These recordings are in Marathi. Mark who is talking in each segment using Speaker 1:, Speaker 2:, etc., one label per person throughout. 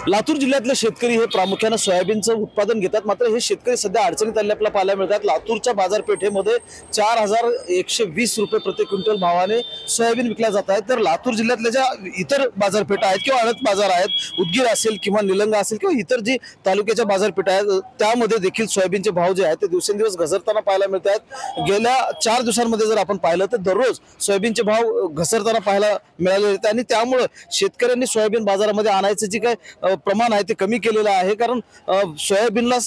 Speaker 1: लातूर जिल्ह्यातले शेतकरी हे प्रामुख्याने सोयाबीनचं उत्पादन घेतात, मात्र हे शेतकरी सध्या अडचणीत आलेले आपल्याला पाहायला मिळतात। लातूरच्या बाजारपेठेमध्ये 4120 रुपये प्रति क्विंटल भावाने सोयाबीन विकल्या जात आहे। तर लातूर जिल्ह्यातल्या ज्या इतर बाजारपेठा आहेत किंवा आडत बाजार आहेत, उदगीर असेल किंवा निलंगा असेल किंवा इतर जी तालुक्याच्या बाजारपेठा आहेत, त्यामध्ये देखील सोयाबीनचे भाव जे आहेत ते दिवसेंदिवस घसरताना पाहायला मिळत आहेत। गेल्या 4 दिवसांमध्ये जर आपण पाहिलं तर दररोज सोयाबीनचे भाव घसरताना पाहायला मिळाले आहेत आणि त्यामुळे शेतकऱ्यांनी सोयाबीन बाजारामध्ये आणायचं जे काय प्रमाण आहे ते कमी केलेलं आहे। कारण सोयाबीनला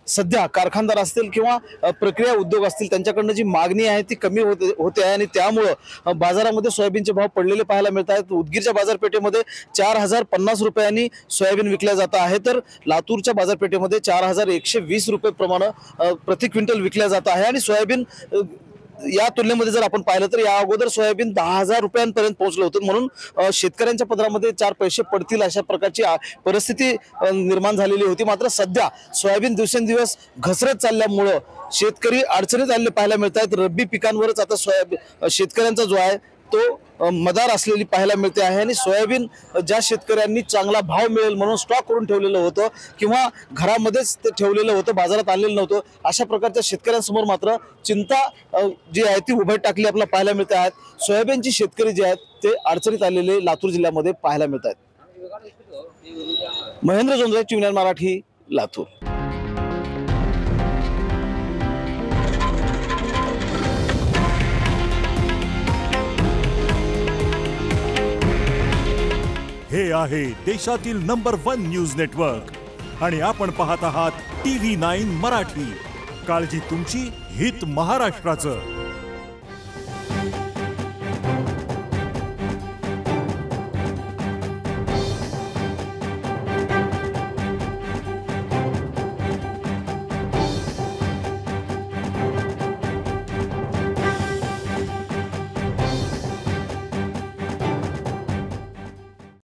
Speaker 1: सध्या कारखानदार असतील किंवा प्रक्रिया उद्योग असतील त्यांच्याकडनं जी मागणी आहे ती कमी होते आहे आणि त्यामुळे बाजारामध्ये सोयाबीनचे भाव पडलेले पाहायला मिळत आहेत। उदगीरच्या बाजारपेठेमध्ये 4050 रुपयांनी सोयाबीन विकल्या जात आहे, तर लातूरच्या बाजारपेठेमध्ये 4120 रुपये प्रमाणे प्रति क्विंटल विकल्या जात आहे। आणि सोयाबीन या तुलनेमध्ये जर आपण पाहिलं तर या अगोदर सोयाबीन 10,000 रुपयांपर्यंत पोहोचलं होतं, म्हणून शेतकऱ्यांच्या पदरामध्ये 4 पैसे पडतील अशा प्रकारची परिस्थिती निर्माण झालेली होती। मात्र सध्या सोयाबीन दिवसेंदिवस घसरत चालल्यामुळं शेतकरी अडचणीत आलेले पाहायला मिळत आहेत। रब्बी पिकांवरच आता शेतकऱ्यांचा जो आहे तो मदार असलेली पाहायला मिळते आहे आणि सोयाबीन ज्या शेतकऱ्यांनी चांगला भाव मिळेल म्हणून स्टॉक करून ठेवलेलं होतं किंवा घरामध्येच ते ठेवलेलं होतं, बाजारात आलेलं नव्हतं, अशा प्रकारच्या शेतकऱ्यांसमोर मात्र चिंता जी आहे ती उभे टाकली आपल्याला पाहायला मिळते आहेत। सोयाबीनची शेतकरी जे आहेत ते अडचणीत आलेले लातूर जिल्ह्यामध्ये पाहायला मिळत आहेत। महेंद्र जोंधळे, टीव्ही9 मराठी, लातूर।
Speaker 2: हे आहे देशातील नंबर 1 न्यूज नेटवर्क आणि आपण पाहत आहात टीव्ही 9 मराठी। काळजी तुमची, हित महाराष्ट्राचं।